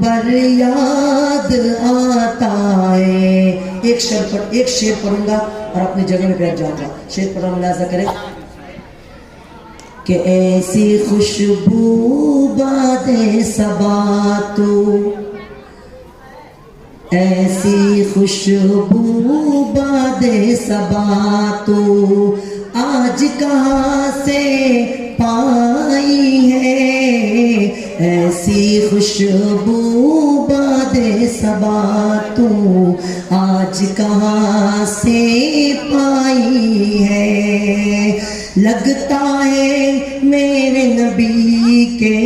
پر یاد آتا ہے. ایک شعر پڑھوں گا اور اپنی جگہ میں بیٹھ جاؤں گا. شعر پڑھنا ملاحظہ کریں کہ ایسی خوشبو باد صبا تو، ایسی خوشبو باد صبا تو آج کہاں سے پائی ہے. ایسی خوشبو باد صبا تو آج کہاں سے پائی ہے. لگتا ہے میرے نبی کے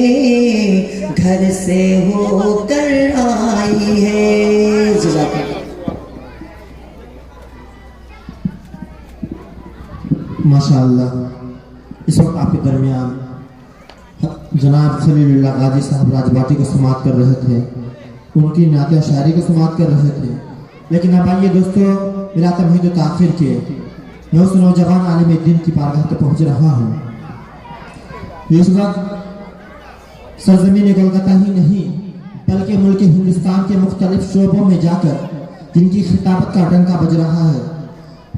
گھر سے ہو کر آئی ہے. جزاک اللہ. ماشاءاللہ. اس وقت آپ کے درمیان جناب خلیل اللہ غازی صاحب راج باٹی کو سماعت کر رہے تھے، ان کی نعت شاعری کو سماعت کر رہے تھے. لیکن اب آئیے دوستو، میرا تمہید و تاخیر کے میں اس نوجوان عالم دین کی بارگاہ پہ پہنچ رہا ہوں. اس وقت سرزمین کولکاتہ ہی نہیں بلکہ ملک ہندوستان کے مختلف شعبوں میں جا کر جن کی خطابت کا ڈنکا بج رہا ہے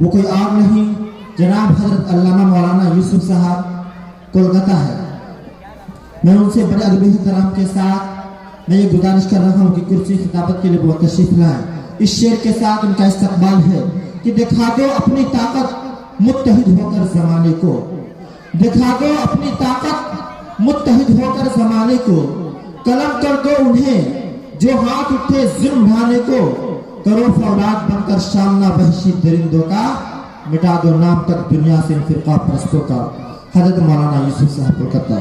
وہ کوئی اور نہیں جناب حضرت علامہ مولانا یوسف صاحب کولکاتہ ہے. میں ان سے بڑے ادب احترام کے ساتھ میں یہ گزارش کر رہا ہوں کہ کرسی خطابت کے لیے وہ تشریف لائیں. اس شعر کے ساتھ ان کا استقبال ہے کہ دکھا دو اپنی طاقت متحد ہو کر زمانے کو، دکھا دو اپنی طاقت متحد ہو کر زمانے کو. قلم کر دو انہیں جو ہاتھ اٹھے ظلم ڈھانے کو. کرو فولاد بن کر شامنا وحشی درندوں کا، مٹا دو نام تک دنیا سے ان فرقہ پرستوں کا. حضرت مولانا یوسف صاحب کولکاتہ.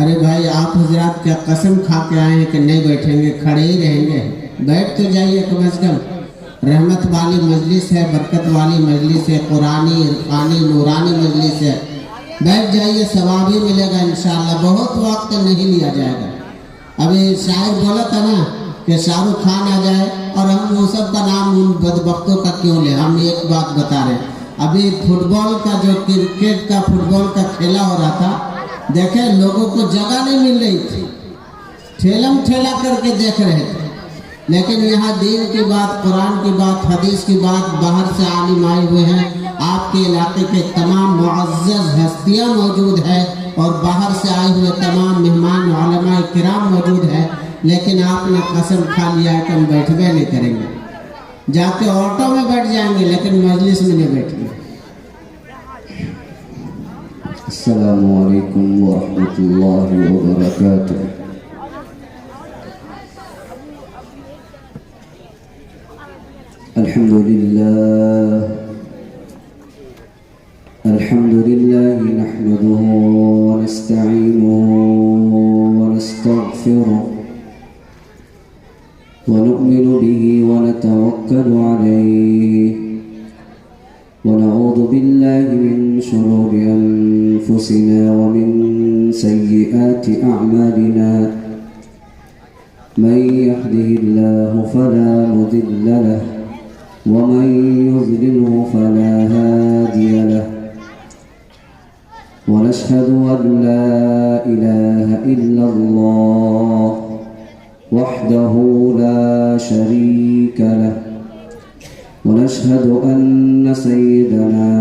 ارے بھائی آپ حضرات کیا قسم کھا کے آئے ہیں کہ نہیں بیٹھیں گے، کھڑے ہی رہیں گے؟ بیٹھ تو جائیے کم از کم. رحمت والی مجلس ہے، برکت والی مجلس ہے، قرآنی عرفانی نورانی مجلس ہے. بیٹھ جائیے، ثواب ہی ملے گا انشاءاللہ. بہت وقت نہیں لیا جائے گا. ابھی شاعر بولا تھا نا کہ شاہ رخ خان آ جائے اور ہم وہ سب کا نام ان بدبختوں کا کیوں لیں. ہم ایک بات بتا رہے ہیں، ابھی فٹ بال کا جو کرکٹ کا فٹ بال کا کھیلا ہو رہا تھا، دیکھیں لوگوں کو جگہ نہیں مل رہی تھی، ٹھیلم ٹھیلا کر کے دیکھ رہے تھے. لیکن یہاں دین کی بات، قرآن کی بات، حدیث کی بات، باہر سے عالم آئے ہوئے ہیں. آپ کے علاقے کے تمام معزز ہستیاں موجود ہیں اور باہر سے آئے ہوئے تمام مہمان علماء کرام موجود ہیں. لیکن آپ نے قسم کھا لیا ہے کہ ہم بیٹھبے نہیں کریں گے. جا کے آٹو میں بیٹھ جائیں گے لیکن مجلس میں نہیں بیٹھیں گے. السلام علیکم ورحمۃ اللہ وبرکاتہ. الحمد لله نحمده ونستعينه ونستغفره ونؤمن به ونتوكل عليه ونعوذ بالله من شرور أنفسنا ومن سيئات أعمالنا. من يهده الله فلا مضل له ومن يضلله فلا هادي له. ونشهد أن لا إله إلا الله وحده لا شريك له. ونشهد أن سيدنا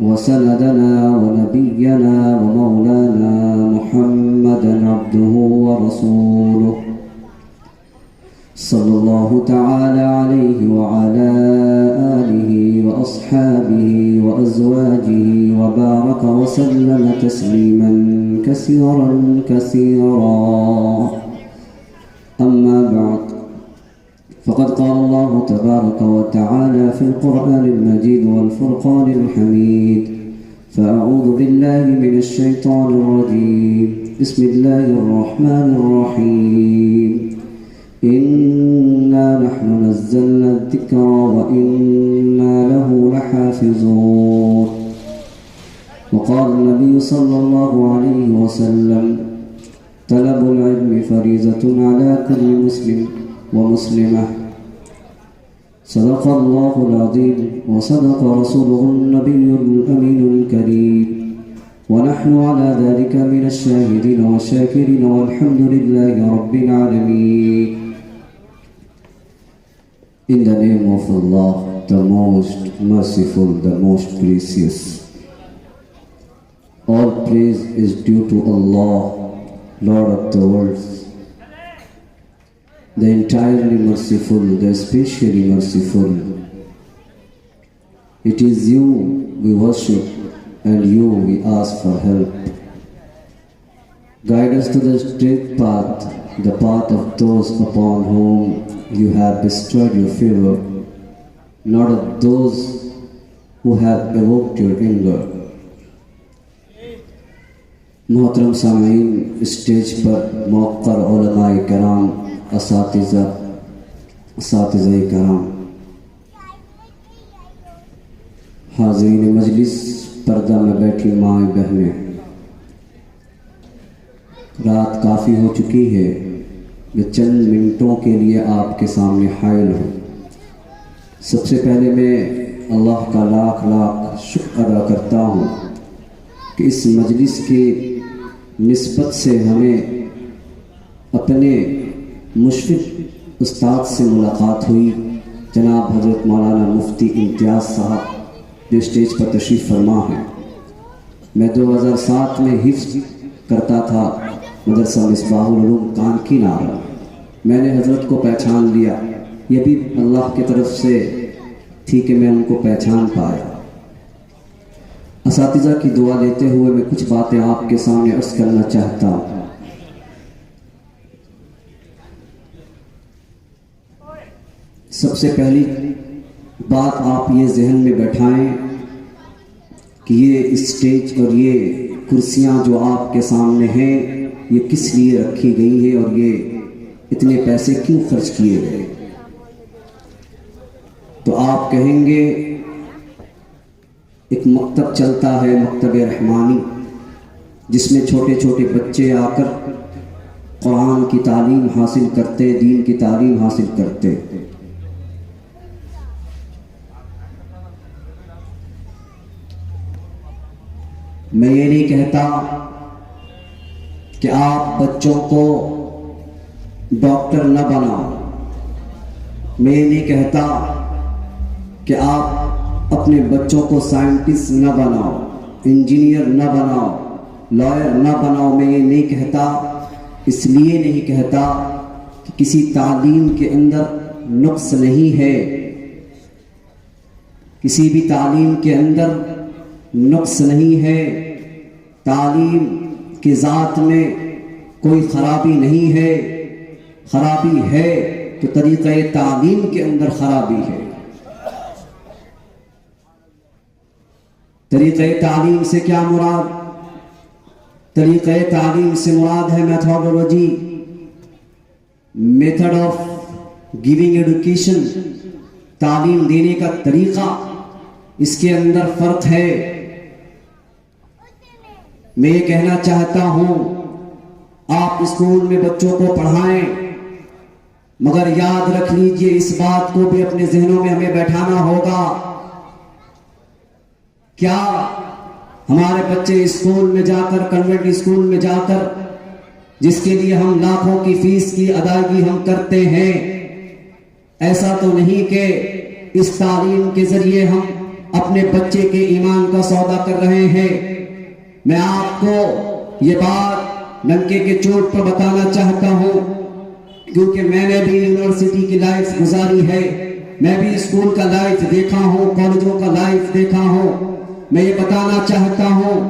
وسندنا ونبينا ومولانا محمدا عبده ورسوله صلى الله تعالى عليه وعلى آله وأصحابه وأزواجه وبارك وسلم تسليما كثيرا كثيرا. أما بعد، فقد قال الله تبارك وتعالى في القرآن المجيد والفرقان الحميد: فأعوذ بالله من الشيطان الرجيم. بسم الله الرحمن الرحيم. إنا نحن نزلنا الذكر وإنا له لحافظون. وقال النبي صلى الله عليه وسلم: طلب العلم فريضة على كل مسلم ومسلمة. صدق الله العظيم وصدق رسوله النبي الأمين الكريم، ونحن على ذلك من الشاهدين والشاكرين، والحمد لله رب العالمين. In the name of Allah, the most merciful, the most gracious. All praise is due to Allah, Lord of the worlds, the entirely merciful, the especially merciful. It is you we worship, and you we ask for help. Guide us to the straight path, the path of those upon whom you have bestowed your favor, not of those who have evoked your anger. محترم سامعین، stage پر موقر علماء کرام، اساتذہ کرام، حاضرین مجلس، پردہ میں بیٹھی مائیں بہنیں، رات کافی ہو چکی ہے، میں چند منٹوں کے لیے آپ کے سامنے حائل ہوں۔ سب سے پہلے میں اللہ کا لاکھ لاکھ شکر ادا کرتا ہوں کہ اس مجلس کی نسبت سے ہمیں اپنے مشفق استاد سے ملاقات ہوئی، جناب حضرت مولانا مفتی امتیاز صاحب، جو اسٹیج پر تشریف فرما ہیں۔ میں 2007 میں حفظ کرتا تھا مدرسہ مصباح العلوم کانکی نارا۔ میں نے حضرت کو پہچان لیا، یہ بھی اللہ کی طرف سے تھی کہ میں ان کو پہچان پایا۔ اساتذہ کی دعا لیتے ہوئے میں کچھ باتیں آپ کے سامنے عرض کرنا چاہتا ہوں۔ سب سے پہلی بات آپ یہ ذہن میں بیٹھائیں کہ یہ اسٹیج اور یہ کرسیاں جو آپ کے سامنے ہیں، یہ کس لیے رکھی گئی ہیں اور یہ اتنے پیسے کیوں خرچ کیے گئے؟ تو آپ کہیں گے ایک مکتب چلتا ہے، مکتب رحمانی، جس میں چھوٹے چھوٹے بچے آ کر قرآن کی تعلیم حاصل کرتے، دین کی تعلیم حاصل کرتے۔ میں یہ نہیں کہتا کہ آپ بچوں کو ڈاکٹر نہ بناؤ، میں یہ نہیں کہتا کہ آپ اپنے بچوں کو سائنٹسٹ نہ بناؤ، انجینئر نہ بناؤ، لائر نہ بناؤ، میں یہ نہیں کہتا۔ اس لیے نہیں کہتا کہ کسی تعلیم کے اندر نقص نہیں ہے، کسی بھی تعلیم کے اندر نقص نہیں ہے، تعلیم کی ذات میں کوئی خرابی نہیں ہے۔ خرابی ہے تو طریقہ تعلیم کے اندر خرابی ہے۔ طریقہ تعلیم سے کیا مراد؟ طریقہ تعلیم سے مراد ہے methodology, method of giving education, تعلیم دینے کا طریقہ، اس کے اندر فرق ہے۔ میں یہ کہنا چاہتا ہوں، آپ اسکول میں بچوں کو پڑھائیں، مگر یاد رکھ لیجئے، اس بات کو بھی اپنے ذہنوں میں ہمیں بیٹھانا ہوگا، کیا ہمارے بچے اسکول میں جا کر، کنوینٹ اسکول میں جا کر، جس کے لیے ہم لاکھوں کی فیس کی ادائیگی ہم کرتے ہیں، ایسا تو نہیں کہ اس تعلیم کے ذریعے ہم اپنے بچے کے ایمان کا سودا کر رہے ہیں؟ میں آپ کو یہ بات ڈنکے کے چوٹ پر بتانا چاہتا ہوں، کیونکہ میں نے بھی یونیورسٹی کی لائف گزاری ہے، میں بھی اسکول کا لائف دیکھا ہوں، کالجوں کا لائف دیکھا ہوں۔ میں یہ بتانا چاہتا ہوں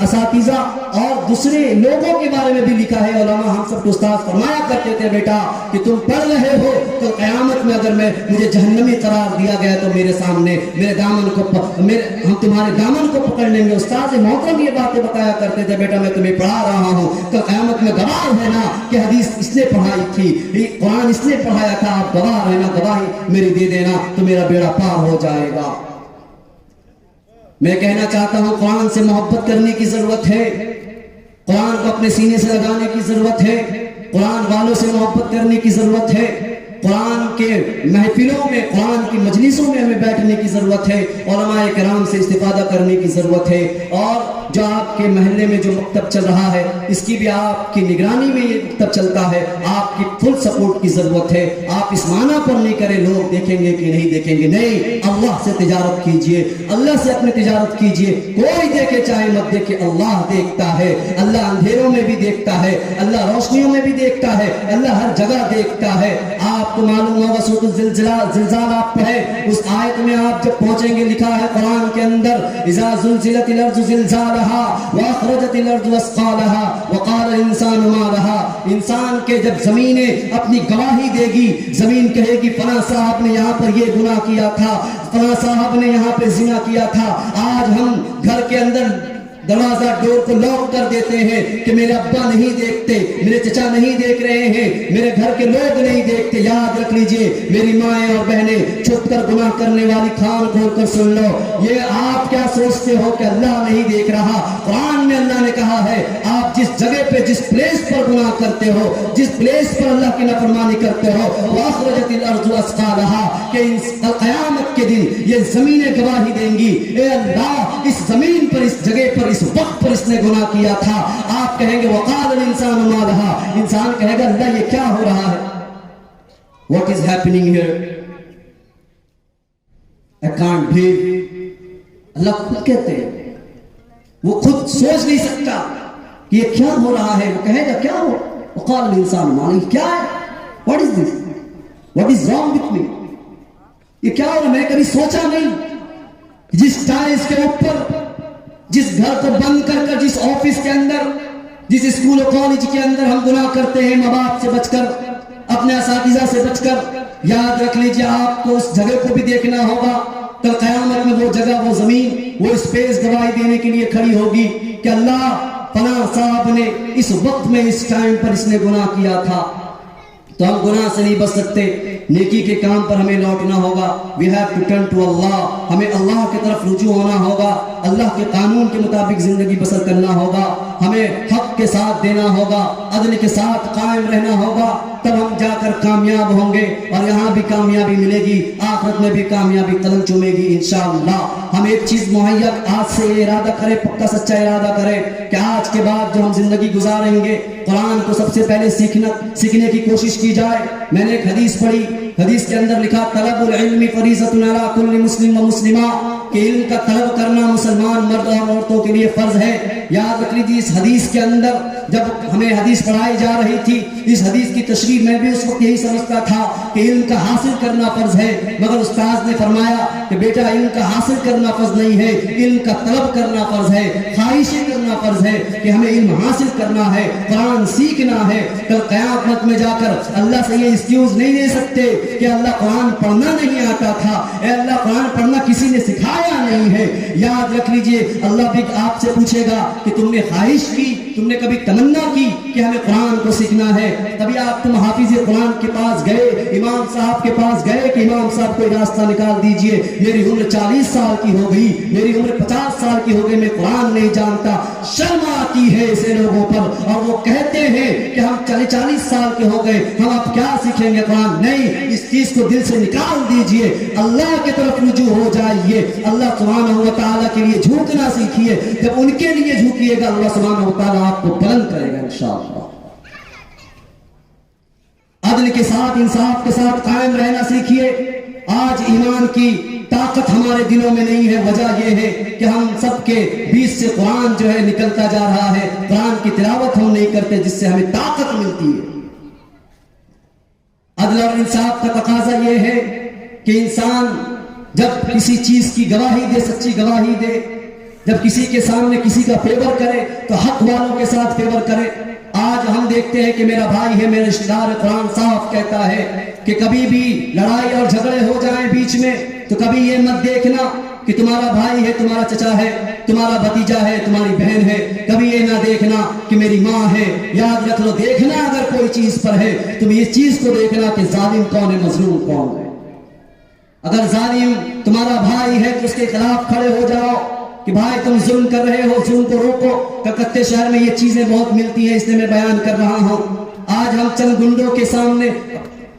اساتذہ اور دوسرے لوگوں کے بارے میں بھی لکھا ہے علماء ہم سب کو استاد فرمایا کرتے تھے بیٹا کہ تم پڑھ رہے ہو تو قیامت میں اگر مجھے جہنمی قرار دیا گیا تو میرے سامنے میرے دامن کو ہم تمہارے دامن کو پکڑ لیں گے. استاد محترم یہ باتیں بتایا کرتے تھے بیٹا میں تمہیں پڑھا رہا ہوں تو قیامت میں گواہ رہنا کہ حدیث اس نے پڑھائی تھی, قرآن اس نے پڑھایا تھا, آپ گواہ رہنا, گواہی میری دے دینا تو میرا بیڑا پار ہو جائے گا. میں کہنا چاہتا ہوں قرآن سے محبت کرنے کی ضرورت ہے, قرآن کو اپنے سینے سے لگانے کی ضرورت ہے, قرآن والوں سے محبت کرنے کی ضرورت ہے, قرآن کے محفلوں میں قرآن کی مجلسوں میں ہمیں بیٹھنے کی ضرورت ہے, علماء کرام سے استفادہ کرنے کی ضرورت ہے. اور جو آپ کے محلے میں جو مکتب چل رہا ہے اس کی بھی آپ کی نگرانی میں یہ مکتب چلتا ہے, آپ کی فل سپورٹ کی ضرورت ہے. آپ اس معنی پر نہیں کریں لوگ دیکھیں گے کہ نہیں دیکھیں گے, نہیں, اللہ سے تجارت کیجئے, اللہ سے اپنی تجارت کیجئے. کوئی دیکھے چاہے مت دیکھے, اللہ دیکھتا ہے, اللہ اندھیروں میں بھی دیکھتا ہے, اللہ روشنیوں میں بھی دیکھتا ہے, اللہ ہر جگہ دیکھتا ہے. آپ کو معلوم ہوگا سورۃ الزلزال آپ پڑھیں, اس آیت میں آپ جب پہنچیں گے لکھا ہے قرآن کے اندر اذا زلزلت الارض زلزالها واخرجت الارض اثقالها وقال الانسان ما لها. انسان کے جب زمینیں اپنی گواہی دے گی, زمین کہے گی فلاں صاحب نے یہاں پر یہ گناہ کیا تھا, فلاں صاحب نے یہاں پہ زنا کیا تھا. آج ہم گھر کے اندر دروازہ ڈور کو لاک کر دیتے ہیں کہ میرے ابا نہیں دیکھتے, میرے چچا نہیں دیکھ رہے ہیں, میرے گھر کے لوگ نہیں دیکھتے. یاد رکھ لیجئے میری مائیں اور بہنیں, چھپ کر گناہ کرنے والی کان کھول کر سن لو, یہ آپ کیا سوچتے ہو کہ اللہ نہیں دیکھ رہا؟ قرآن میں اللہ نے کہا ہے آپ جس جگہ پہ جس پلیس پر گناہ کرتے ہو, جس پلیس پر اللہ کی نافرمانی کرتے ہو, وَأَخْرَجَتِ الْأَرْضُ أَثْقَالَهَا, کہ قیامت کے دن یہ زمینیں گواہی دیں گی اے اللہ اس زمین پر, اس جگہ پر, اس وقت پر اس نے گناہ کیا تھا. آپ کہیں گے وقال الانسان ما لها, انسان کہے گا اللہ یہ کیا ہو رہا ہے, what is happening here, I can't believe. اللہ خود کہتے ہیں, وہ خود سوچ نہیں سکتا کہ یہ کیا ہو رہا ہے, وہ کہے گا کیا ہو, وقال الانسان ما لها, کیا ہے, what is this, what is wrong with me, یہ کیا ہو رہا ہے. میں کبھی سوچا نہیں جس ٹائلز کے اوپر, جس گھر کو بند کر کر, جس آفس کے اندر, جس اسکول و کالج کے اندر ہم گناہ کرتے ہیں ماں باپ سے بچ کر, اپنے اساتذہ سے بچ کر, یاد رکھ لیجئے آپ کو اس جگہ کو بھی دیکھنا ہوگا. کل قیامت میں وہ جگہ, وہ زمین, وہ اسپیس گواہی دینے کے لیے کھڑی ہوگی کہ اللہ فلاں صاحب نے اس وقت میں اس ٹائم پر اس نے گناہ کیا تھا. تو ہم گناہ سے نہیں بچ سکتے, نیکی کے کام پر ہمیں لوٹنا ہوگا. we have to turn to Allah, ہمیں اللہ کی طرف رجوع ہونا ہوگا, اللہ کے قانون کے مطابق زندگی بسر کرنا ہوگا, ہمیں حق کے ساتھ دینا ہوگا, عدل کے ساتھ قائم رہنا ہوگا, تب ہم جا کر کامیاب ہوں گے. اور یہاں بھی کامیابی ملے گی, آخرت میں بھی کامیابی قدم چومے گی انشاءاللہ. ہم ایک چیز مہیا آج سے ارادہ کریں, پکا سچا ارادہ کریں کہ آج کے بعد جو ہم زندگی گزاریں گے قرآن کو سب سے پہلے سیکھنے کی کوشش کی جائے. میں نے ایک حدیث پڑھی, حدیث کے اندر لکھا طلب العلم فریضۃ علی کل مسلم و مسلمہ, کہ علم کا طلب کرنا مسلمان مرد اور عورتوں کے لیے فرض ہے. یاد رکھ لیجیے اس حدیث کے اندر جب ہمیں حدیث پڑھائی جا رہی تھی, اس حدیث کی تشریح میں بھی اس وقت یہی سمجھتا تھا کہ علم کا حاصل کرنا فرض ہے, مگر استاد نے فرمایا کہ بیٹا علم کا حاصل کرنا فرض نہیں ہے, علم کا طلب کرنا فرض ہے, خواہشیں کرنا فرض ہے کہ ہمیں علم حاصل کرنا ہے, قرآن سیکھنا ہے. کل قیامت میں جا کر اللہ سے یہ ایکسکیوز نہیں دے سکتے کہ اللہ قرآن پڑھنا نہیں آتا تھا, اے اللہ قرآن پڑھنا کسی نے سکھایا نہیں ہے. یاد رکھ لیجئے اللہ بھی آپ سے پوچھے گا کہ تم نے خواہش کی, تم نے کبھی تمنا کی کہ ہمیں قرآن کو سیکھنا ہے, تبھی آپ تم حافظ قرآن کے پاس گئے, امام صاحب کے پاس گئے کہ امام صاحب کوئی راستہ نکال دیجئے, میری عمر 40 سال کی ہو گئی, میری عمر 50 سال کی ہو گئی, میں قرآن نہیں جانتا. شرم آتی ہے ایسے لوگوں پر, اور وہ کہتے ہیں کہ ہم 40 سال کے ہو گئے, ہم اب کیا سیکھیں گے قرآن. نہیں, اس چیز کو دل سے نکال دیجئے, اللہ کی طرف رجوع ہو جائیے, اللہ سبحانہ و تعالیٰ کے لیے جھوکنا سیکھیے. جب ان کے لیے جھوکیے گا اللہ سبحانہ و تعالیٰ آپ کو بلند کرے گا انشاءاللہ. عدل کے ساتھ, انصاف کے ساتھ قائم رہنا سیکھیے. آج ایمان کی طاقت ہمارے دلوں میں نہیں ہے, وجہ یہ ہے کہ ہم سب کے بیچ سے قرآن جو ہے نکلتا جا رہا ہے, قرآن کی تلاوت ہم نہیں کرتے جس سے ہمیں طاقت ملتی ہے. عدل اور انصاف کا تقاضا یہ ہے کہ انسان جب کسی چیز کی گواہی دے, سچی گواہی دے, جب کسی کے سامنے کسی کا فیور کرے تو حق والوں کے ساتھ فیور کرے. آج ہم دیکھتے ہیں کہ میرا بھائی ہے، میرا رشتہ دار ہے، قرآن صاف کہتا ہے کہ کبھی بھی لڑائی اور جھگڑے ہو جائیں بیچ میں تو کبھی یہ مت دیکھنا کہ تمہارا بھائی ہے، تمہارا چچا ہے، تمہارا بھتیجا ہے، تمہاری بہن ہے. کبھی یہ نہ دیکھنا کہ میری ماں ہے. یاد رکھ لو، دیکھنا اگر کوئی چیز پر ہے تم اس چیز کو دیکھنا کہ ظالم کون ہے، مظلوم کون ہے. اگر ظالم تمہارا بھائی ہے تو اس کے خلاف کھڑے ہو جاؤ کہ بھائی تم ظلم کر رہے ہو، ظلم کو روکو. کلکتے شہر میں یہ چیزیں بہت ملتی ہیں، اس لیے میں بیان کر رہا ہوں. آج ہم چند گنڈوں کے سامنے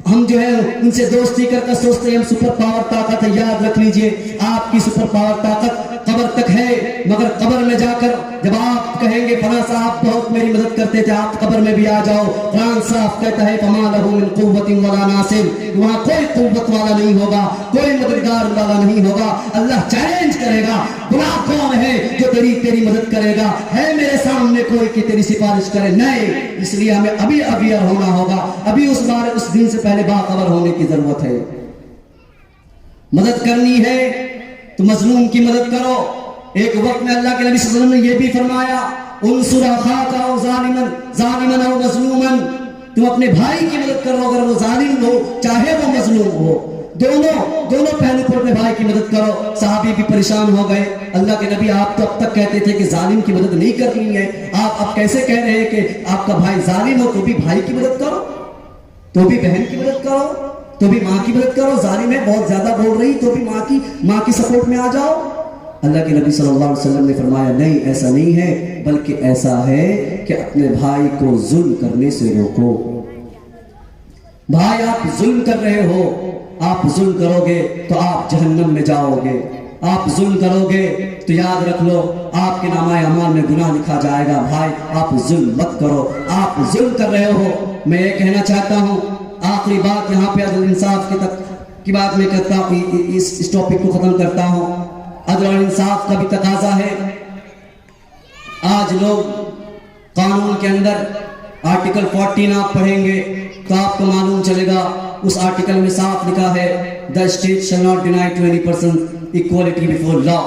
ہم جو ہے ان سے دوستی کر کر سوچتے ہیں ہم سپر پاور طاقت ہے. یاد رکھ لیجئے آپ کی سپر پاور طاقت قبر تک ہے، مگر قبر میں جا کر جب آپ کہیں گے فلاں صاحب بہت میری مدد کرتے تھے، آپ قبر میں بھی آ جاؤ. قرآن صاف کہتا ہے فما لہ من قوت ولا ناصر، وہاں کوئی قوت والا نہیں ہوگا، کوئی مددگار والا نہیں ہوگا. اللہ چیلنج کرے گا، بلا کون ہے جو تیری مدد کرے گا؟ ہے میرے سامنے کوئی کہ تیری سفارش کرے؟ نہیں. اس لیے ہمیں ابھی اویئر ہونا ہوگا، ابھی اس دن سے پہلے باخبر ہونے کی ضرورت ہے. مدد کرنی ہے تو مظلوم کی مدد کرو. ایک وقت میں اللہ کے نبی صلی اللہ علیہ وسلم نے یہ بھی فرمایا انصر اخاک او ظالما او مظلوما، تم اپنے بھائی کی مدد کرو اگر وہ ظالم ہو چاہے وہ مظلوم ہو. دونوں پہلو پر اپنے بھائی کی مدد کرو. صحابی بھی پریشان ہو گئے، اللہ کے نبی آپ تو اب تک کہتے تھے کہ ظالم کی مدد نہیں کرنی ہے، آپ اب کیسے کہہ رہے ہیں کہ آپ کا بھائی ظالم ہو تو بھی بھائی کی مدد کرو، تو بھی بہن کی مدد کرو، تو بھی ماں کی مدد کرو. ظالم ہے بہت زیادہ بول رہی تو بھی ماں کی سپورٹ میں آ جاؤ. اللہ کے نبی صلی اللہ علیہ وسلم نے فرمایا نہیں، ایسا نہیں ہے، بلکہ ایسا ہے کہ اپنے بھائی کو ظلم کرنے سے روکو. بھائی آپ ظلم کر رہے ہو، آپ ظلم کرو گے تو آپ جہنم میں جاؤ گے. آپ ظلم کرو گے تو یاد رکھ لو آپ کے نامہ اعمال میں گناہ لکھا جائے گا. بھائی آپ ظلم مت کرو، آپ ظلم کر رہے ہو. میں یہ کہنا چاہتا ہوں، آخری بات یہاں پہ عدل انصاف کی بات میں کرتا ہوں، اس ٹاپک کو ختم کرتا ہوں. عدل اور انصاف کا بھی تقاضا ہے. آج لوگ قانون کے اندر آرٹیکل 14 آپ پڑھیں گے تو آپ کو معلوم چلے گا، اس آرٹیکل میں صاف لکھا ہے the state shall not deny to any person equality before law.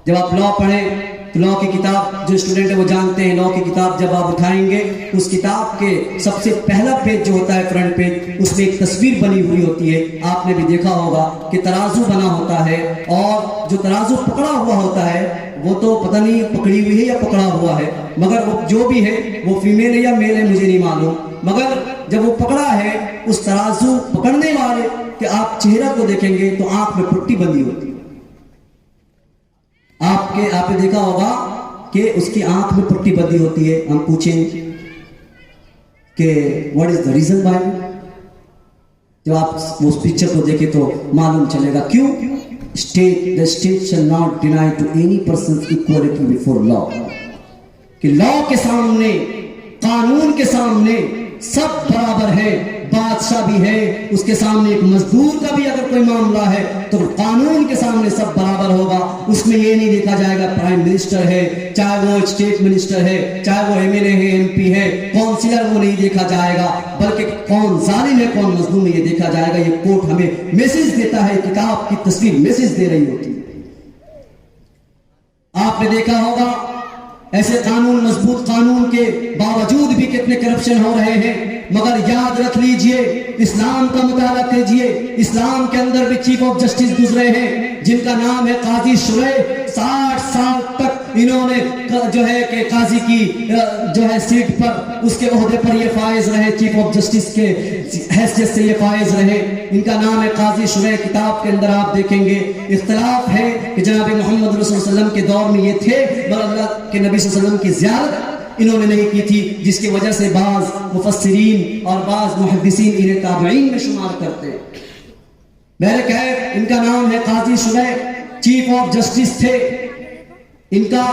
جب آپ لا پڑھیں تو لا کی کتاب جو اسٹوڈنٹ ہے وہ جانتے ہیں، لا کی کتاب جب آپ اٹھائیں گے اس کتاب کے سب سے پہلا پیج جو ہوتا ہے فرنٹ پیج، اس میں ایک تصویر بنی ہوئی ہوتی ہے. آپ نے بھی دیکھا ہوگا کہ ترازو بنا ہوتا ہے، اور جو ترازو پکڑا ہوا ہوتا ہے وہ تو پتہ نہیں پکڑی ہوئی ہے یا پکڑا ہوا ہے، مگر وہ جو بھی ہے وہ فیمیل ہے یا میل ہے مجھے نہیں معلوم، مگر جب وہ پکڑا ہے اس ترازو پکڑنے والے کہ آپ چہرہ کو دیکھیں گے تو آنکھ میں پٹی بندی ہوتی ہے. آپ نے دیکھا ہوگا کہ اس کی آنکھ میں پٹی بندی ہوتی ہے. ہم پوچھیں کہ what is the reason by, جب آپ اس پکچر کو دیکھیں تو معلوم چلے گا کیوں. the state shall not deny to any person equality before law، کہ لا کے سامنے، قانون کے سامنے سب برابر ہے. بادشاہ بھی ہے، اس کے سامنے ایک مزدور کا بھی اگر کوئی معاملہ ہے تو قانون کے سامنے سب برابر ہوگا. اس میں یہ نہیں دیکھا جائے گا پرائم منسٹر ہے، چاہے وہ اسٹیٹ منسٹر ہے، چاہے وہ ایم ایل اے ہے، ایم پی ہے، کونسلر، وہ نہیں دیکھا جائے گا، بلکہ کون ظالم ہے کون مظلوم ہے یہ دیکھا جائے گا. یہ کوٹ ہمیں میسج دیتا ہے، کتاب کی تصویر میسج دے رہی ہوتی ہے. آپ نے دیکھا ہوگا ایسے قانون، مضبوط قانون کے باوجود بھی کتنے کرپشن ہو رہے ہیں. مگر یاد رکھ لیجئے، اسلام کا مطالعہ کیجئے، اسلام کے اندر بھی چیف آف جسٹس گزرے ہیں جن کا نام ہے قاضی شریح. 60 سال تک انہوں نے جو ہے کہ قاضی کی جو ہے سیٹ پر، اس کے عہدے پر یہ فائز رہے، چیف آف جسٹس کے حیثیت سے یہ فائز رہے. ان کا نام ہے قاضی شریح. کتاب کے اندر آپ دیکھیں گے اختلاف ہے کہ جناب محمد رسول اللہ علیہ وسلم کے دور میں یہ تھے، مگر اللہ کے نبی صلی اللہ علیہ وسلم کی زیارت انہوں نے نہیں کی تھی، جس کی وجہ سے بعض مفسرین اور بعض محدثین انہیں تابعین میں شمار کرتے. بہرکیف ان کا نام ہے قاضی شریح، چیف آف جسٹس تھے. ان کا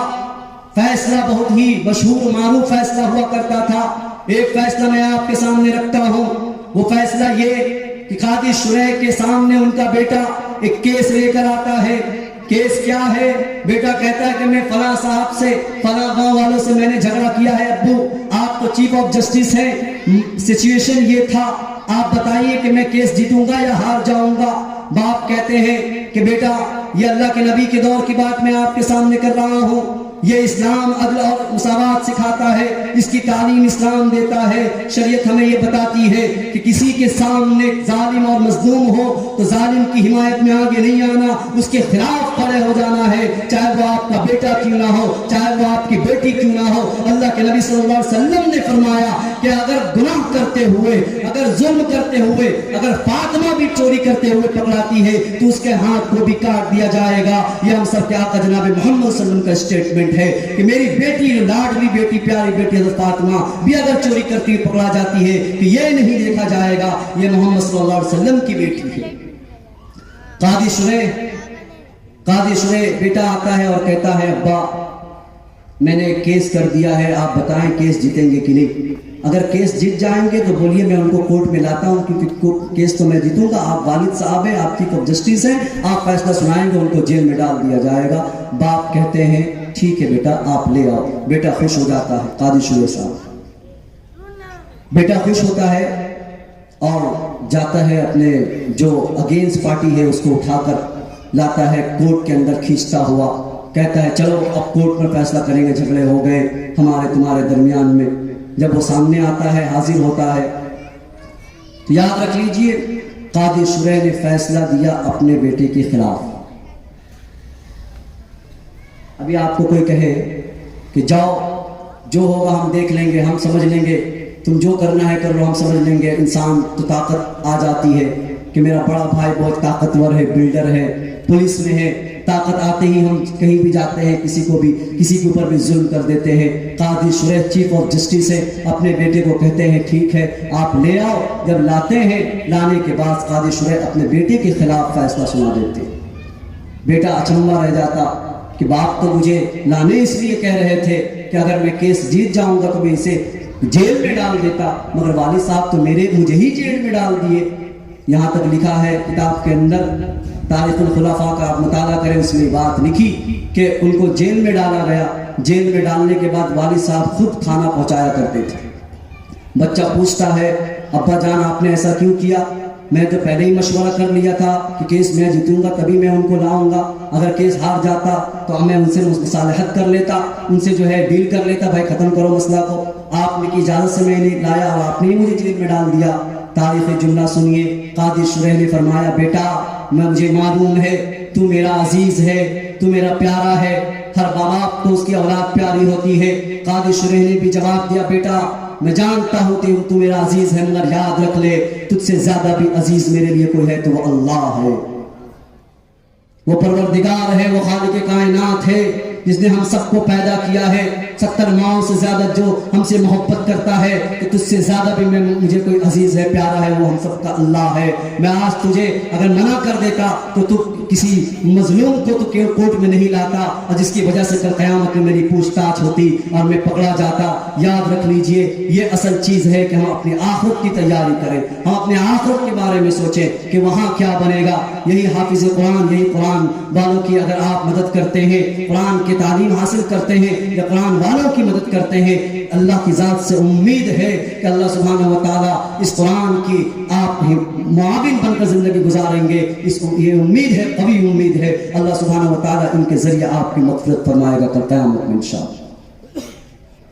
فیصلہ بہت ہی مشہور معروف فیصلہ ہوا کرتا تھا. ایک فیصلہ میں آپ کے سامنے رکھتا ہوں. وہ فیصلہ یہ کہ قاضی شریح کے سامنے ان کا بیٹا ایک کیس لے کر آتا ہے. کیس کیا ہے؟ بیٹا کہتا ہے کہ میں فلاں صاحب سے، فلاں گاؤں والوں سے میں نے جھگڑا کیا ہے. ابو آپ تو چیف آف جسٹس ہیں، سچویشن یہ تھا، آپ بتائیے کہ میں کیس جیتوں گا یا ہار جاؤں گا. باپ کہتے ہیں کہ بیٹا یہ اللہ کے نبی کے دور کی بات میں آپ کے سامنے کر رہا ہوں. یہ اسلام عدل اور مساوات سکھاتا ہے, اس کی تعلیم اسلام دیتا ہے. شریعت ہمیں یہ بتاتی ہے کہ کسی کے سامنے ظالم اور مظلوم ہو تو ظالم کی حمایت میں آگے نہیں آنا, اس کے خلاف کھڑے ہو جانا ہے, چاہے وہ آپ کا بیٹا کیوں نہ ہو, چاہے وہ آپ کی بیٹی کیوں نہ ہو. اللہ کے نبی صلی اللہ علیہ وسلم نے فرمایا کہ اگر گناہ کرتے ہوئے, اگر ظلم کرتے ہوئے, اگر فاطمہ بھی چوری کرتے ہوئے پکڑاتی ہے تو اس کے ہاتھ کو بھی کاٹ دیا جائے گا. یہ ہم سب کے آقا جناب محمد صلی اللہ علیہ وسلم کا اسٹیٹمنٹ ہے کہ میری بیٹی, لاڈلی بیٹی, پیاری بیٹی حضرت فاطمہ بھی اگر چوری کرتی ہوئی پکڑا جاتی ہے کہ یہ نہیں دیکھا جائے گا یہ محمد صلی اللہ علیہ وسلم کی بیٹی ہے. قاضی شریح بیٹا آتا ہے اور کہتا ہے ابا میں نے کیس کر دیا ہے, آپ بتائیں کیس جیتیں گے کہ نہیں. اگر کیس جیت جائیں گے تو بولیے میں ان کو کورٹ میں لاتا ہوں, کیونکہ کیس تو میں جیتوں گا. آپ والد صاحب ہیں, آپ چیف آف جسٹس ہیں, آپ فیصلہ سنائیں گے, ان کو جیل میں ڈال دیا جائے گا. باپ کہتے ہیں ٹھیک ہے بیٹا آپ لے آؤ. بیٹا خوش ہو جاتا ہے. قاضی شریح صاحب بیٹا خوش ہوتا ہے اور جاتا ہے اپنے جو اگینسٹ پارٹی ہے اس کو اٹھا کر لاتا ہے کورٹ کے اندر کھینچتا ہوا, کہتا ہے چلو اب کورٹ میں فیصلہ کریں گے, جھگڑے ہو گئے ہمارے تمہارے درمیان میں. جب وہ سامنے آتا ہے, حاضر ہوتا ہے, تو یاد رکھ لیجئے قاضی شریح نے فیصلہ دیا اپنے بیٹے کے خلاف. ابھی آپ کو کوئی کہے کہ جاؤ جو ہوگا ہم دیکھ لیں گے, ہم سمجھ لیں گے, تم جو کرنا ہے کر لو, ہم سمجھ لیں گے. انسان تو طاقت آ جاتی ہے کہ میرا بڑا بھائی بہت طاقتور ہے, بلڈر ہے, پولیس میں ہے, طاقت آتے ہی ہم کہیں بھی جاتے ہیں, کسی کے اوپر بھی ظلم کر دیتے ہیں. قاضی شریح چیف آف جسٹس ہے, اپنے بیٹے کو کہتے ہیں ٹھیک ہے آپ لے آؤ. جب لاتے ہیں, لانے کے بعد قاضی شریح اپنے بیٹے کے خلاف فیصلہ سنا دیتے. بیٹا اچنبھا رہ جاتا کہ باپ تو مجھے لانے اس لیے کہہ رہے تھے کہ اگر میں کیس جیت جاؤں گا تو میں اسے جیل میں ڈال دیتا, مگر والد صاحب تو مجھے ہی جیل میں ڈال دیے. یہاں تک لکھا ہے کتاب کے اندر, تاریخ الخلفاء کا آپ مطالعہ کریں, اس میں بات لکھی کہ ان کو جیل میں ڈالا گیا. جیل میں ڈالنے کے بعد والد صاحب خود کھانا پہنچایا کرتے تھے. بچہ پوچھتا ہے ابا جان آپ نے ایسا کیوں کیا؟ میں تو پہلے ہی مشورہ کر لیا تھا کہ کیس میں جیتوں گا تبھی میں ان کو لاؤں گا, اگر کیس ہار جاتا تو میں ان سے مصالحت کر لیتا, ان سے جو ہے ڈیل کر لیتا, بھائی ختم کرو مسئلہ کو. آپ نے کی اجازت سے میں نے لایا اور آپ نے مجھے جیل میں ڈال دیا. تاریخ جملہ سنیے, قاضی شریح نے فرمایا بیٹا مجھے معلوم ہے تو میرا عزیز ہے, تو میرا پیارا ہے, ہر باپ کو اس کی اولاد پیاری ہوتی ہے. قاضی شریح نے بھی جواب دیا بیٹا میں جانتا ہوں کہ تو میرا عزیز ہے, مگر یاد رکھ لے تجھ سے زیادہ بھی عزیز میرے لیے کوئی ہے تو وہ اللہ ہے, وہ پروردگار ہے, وہ خالق کائنات ہے جس نے ہم سب کو پیدا کیا ہے. 70 ماؤں سے زیادہ جو ہم سے محبت کرتا ہے کہ تجھ سے زیادہ بھی مجھے کوئی عزیز ہے, پیارا ہے, وہ ہم سب کا اللہ ہے. میں آج تجھے اگر منع کر دیتا تو تو کسی مظلوم کو تو کورٹ میں نہیں لاتا, اور جس کی وجہ سے کل قیامت میں میری پوچھ تاچھ ہوتی اور میں پکڑا جاتا. یاد رکھ لیجئے یہ اصل چیز ہے کہ ہم اپنی آخرت کی تیاری کریں, ہم اپنے آخرت کے بارے میں سوچیں کہ وہاں کیا بنے گا. یہی حافظ قرآن, یہی قرآن والوں کی اگر آپ مدد کرتے ہیں, قرآن کی تعلیم حاصل کرتے ہیں یا قرآن والوں کی مدد کرتے ہیں, اللہ کی ذات سے امید ہے کہ اللہ سبحانہ و تعالیٰ اس قرآن کی آپ معاون بن کر زندگی گزاریں گے. یہ امید ہے, قوی امید ہے, اللہ سبحانہ و تعالیٰ ان کے ذریعے آپ کی مغفرت فرمائے گا کل قیامت میں انشاءاللہ.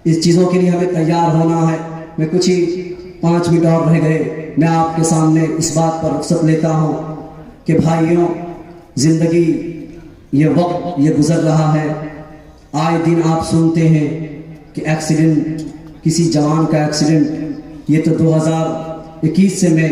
اس چیزوں کے لیے ہمیں تیار ہونا ہے. میں کچھ ہی 5 منٹ اور رہ گئے, میں آپ کے سامنے اس بات پر رخصت لیتا ہوں کہ بھائیوں زندگی یہ وقت یہ گزر رہا ہے, آئے دن آپ سنتے ہیں کہ ایکسیڈنٹ, کسی جوان کا ایکسیڈنٹ. یہ تو 2021 سے میں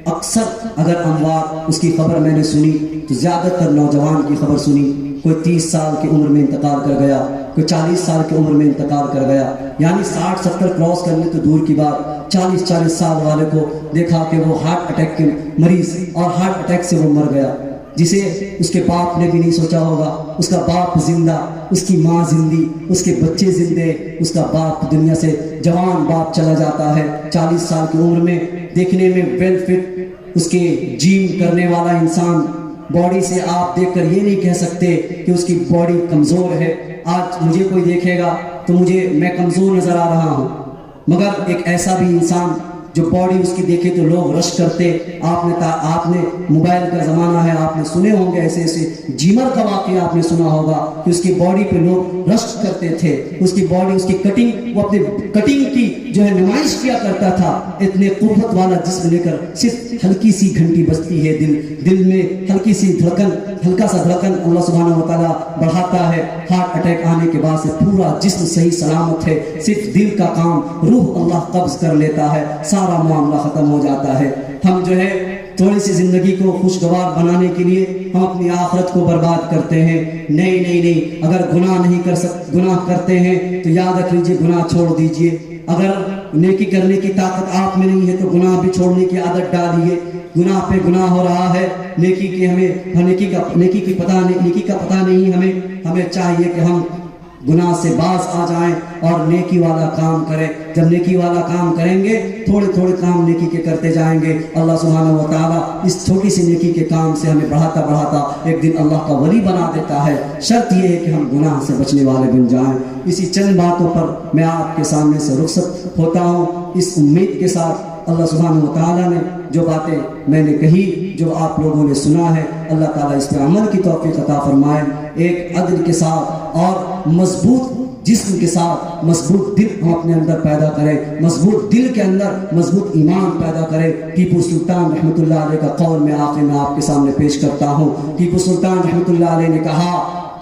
اکثر اگر اموات اس کی خبر میں نے سنی تو زیادہ تر نوجوان کی خبر سنی. کوئی 30 سال کی عمر میں انتقال کر گیا, کوئی 40 سال کی عمر میں انتقال کر گیا, یعنی 60-70 کراس کرنے تو دور کی بات, 40 سال والے کو دیکھا کہ وہ ہارٹ اٹیک کے مریض اور ہارٹ اٹیک سے وہ مر گیا, جسے اس کے باپ نے بھی نہیں سوچا ہوگا. اس کا باپ زندہ, اس کی ماں زندی, اس کے بچے زندے, اس کا باپ دنیا سے, جوان باپ چلا جاتا ہے 40 سال کی عمر میں, دیکھنے میں ویل فٹ, اس کے جیم کرنے والا انسان. باڈی سے آپ دیکھ کر یہ نہیں کہہ سکتے کہ اس کی باڈی کمزور ہے. آج مجھے کوئی دیکھے گا تو میں کمزور نظر آ رہا ہوں, مگر ایک ایسا بھی انسان جو باڈی اس کی دیکھے تو لوگ رش کرتے. آپ نے موبائل کا زمانہ ہے, آپ نے سنے ہوں گے ایسے ایسے جیمر کا واقعہ آپ نے سنا ہوگا کہ اس کی باڈی پہ لوگ رش کرتے تھے. اس کی باڈی, اس کی کٹنگ, وہ اپنے کٹنگ کی جو ہے نمائش کیا کرتا تھا. اتنے قوت والا جسم لے کر صرف ہلکی سی گھنٹی بجتی ہے, دل میں ہلکی سی دھڑکن, ہلکا سا دھڑکن اللہ سبحانہ و تعالیٰ بڑھاتا ہے. ہارٹ اٹیک آنے کے بعد سے پورا جسم صحیح سلامت ہے, صرف دل کا کام روح اللہ قبض کر لیتا ہے, سارا معاملہ ختم ہو جاتا ہے. ہم جو ہے تھوڑی سی زندگی کو خوشگوار بنانے کے لیے ہم اپنی آخرت کو برباد کرتے ہیں. نہیں, اگر گناہ کرتے ہیں تو یاد رکھ لیجئے گناہ چھوڑ دیجئے. اگر نیکی کرنے کی طاقت آپ میں نہیں ہے تو گناہ بھی چھوڑنے کی عادت ڈالیے. گناہ پہ گناہ ہو رہا ہے, نیکی کا پتہ نہیں ہمیں چاہیے کہ ہم گناہ سے باز آ جائیں اور نیکی والا کام کریں. جب نیکی والا کام کریں گے, تھوڑے کام نیکی کے کرتے جائیں گے, اللہ سبحانہ و تعالیٰ اس چھوٹی سی نیکی کے کام سے ہمیں بڑھاتا ایک دن اللہ کا ولی بنا دیتا ہے. شرط یہ ہے کہ ہم گناہ سے بچنے والے بن جائیں. اسی چند باتوں پر میں آپ کے سامنے سے رخصت ہوتا ہوں, اس امید کے ساتھ اللہ سبحانہ و تعالیٰ نے جو باتیں میں نے کہی, جو آپ لوگوں نے سنا ہے, اللہ تعالیٰ اس پہ عمل کی توفیق عطا فرمائے. ایک عدل کے ساتھ اور مضبوط جسم کے ساتھ مضبوط دل ہم اپنے اندر پیدا کریں, مضبوط دل کے اندر مضبوط ایمان پیدا کریں. ٹیپو سلطان رحمۃ اللہ علیہ کا قول میں آخر میں آپ کے سامنے پیش کرتا ہوں. ٹیپو سلطان رحمۃ اللہ علیہ نے کہا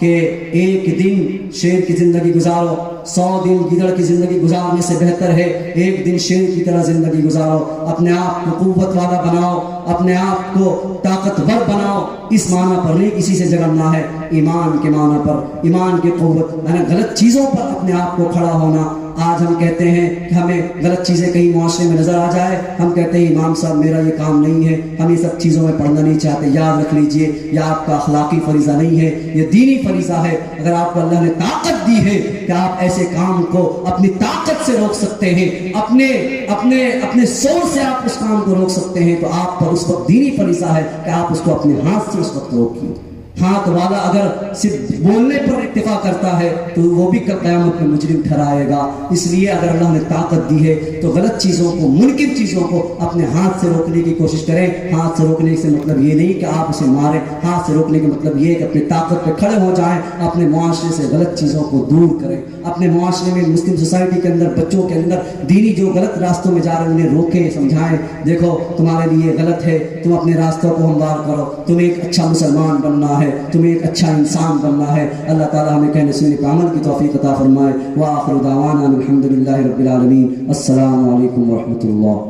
کہ ایک دن شیر کی زندگی گزارو, 100 دن گدڑ کی زندگی گزارنے سے بہتر ہے ایک دن شیر کی طرح زندگی گزارو. اپنے آپ کو قوت والا بناؤ, اپنے آپ کو طاقتور بناؤ. اس معنی پر نہیں کسی سے جھگڑنا ہے, ایمان کے معنی پر, ایمان کی قوت, یعنی غلط چیزوں پر اپنے آپ کو کھڑا ہونا. آج ہم کہتے ہیں کہ ہمیں غلط چیزیں کہیں معاشرے میں نظر آ جائے, ہم کہتے ہیں امام صاحب میرا یہ کام نہیں ہے, ہم یہ سب چیزوں میں پڑھنا نہیں چاہتے. یاد رکھ لیجئے یہ آپ کا اخلاقی فریضہ نہیں ہے, یہ دینی فریضہ ہے. اگر آپ کو اللہ نے طاقت دی ہے کہ آپ ایسے کام کو اپنی طاقت سے روک سکتے ہیں, اپنے سوچ سے آپ اس کام کو روک سکتے ہیں, تو آپ پر اس وقت دینی فریضہ ہے کہ آپ اس کو اپنے ہاتھ سے اس وقت روکیے. ہاتھ والا اگر صرف بولنے پر اکتفا کرتا ہے تو وہ بھی قیامت میں مجرم ٹھہرائے گا. اس لیے اگر اللہ نے طاقت دی ہے تو غلط چیزوں کو, منکر چیزوں کو اپنے ہاتھ سے روکنے کی کوشش کریں. ہاتھ سے روکنے سے مطلب یہ نہیں کہ آپ اسے ماریں, ہاتھ سے روکنے کا مطلب یہ ہے کہ اپنی طاقت پہ کھڑے ہو جائیں, اپنے معاشرے سے غلط چیزوں کو دور کریں. اپنے معاشرے میں, مسلم سوسائٹی کے اندر, بچوں کے اندر دینی جو غلط راستوں میں جا رہے ہیں انہیں روکیں, سمجھائیں. دیکھو تمہارے لیے غلط ہے, تم اپنے راستوں کو ہموار کرو, تمہیں ایک اچھا مسلمان بننا ہے, تمہیں ایک اچھا انسان بننا ہے. اللہ تعالیٰ ہمیں کہنے سننے پر عمل کی توفیق عطا فرمائے. وآخر دعوانا الحمدللہ رب العالمین. السلام علیکم ورحمۃ اللہ.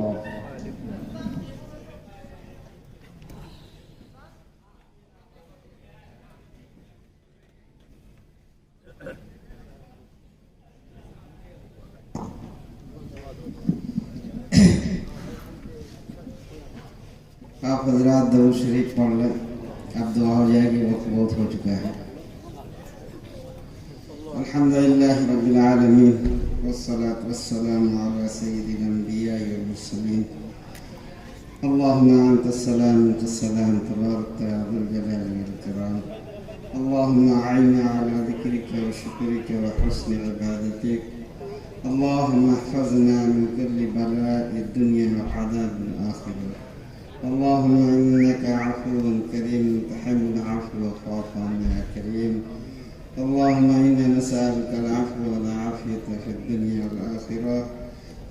آپ حضرات درود شریف پڑھ لیں, اب دعا ہو جائے گی, وقت بہت ہو چکا ہے. الحمدللہ رب العالمین والصلاة والسلام علی سید الانبیاء والمرسلین. اللہم انت السلام انت السلام تبارک یا ذو الجلال والاکرام. اللہم اعنا علی ذکرک وشکرک وحسن عبادتک. اللہم احفظنا من کل بلاء الدنیا وعذاب الآخرہ. اللهم إنك عفو كريم تحب العفو فاعف عنا يا كريم. اللهم إنا نسألك العفو والعافية في الدنيا والآخرة.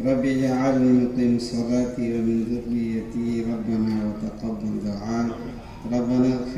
رب اجعلني مقيم صلاتي ومن ذريتي ربنا وتقبل دعاء. ربنا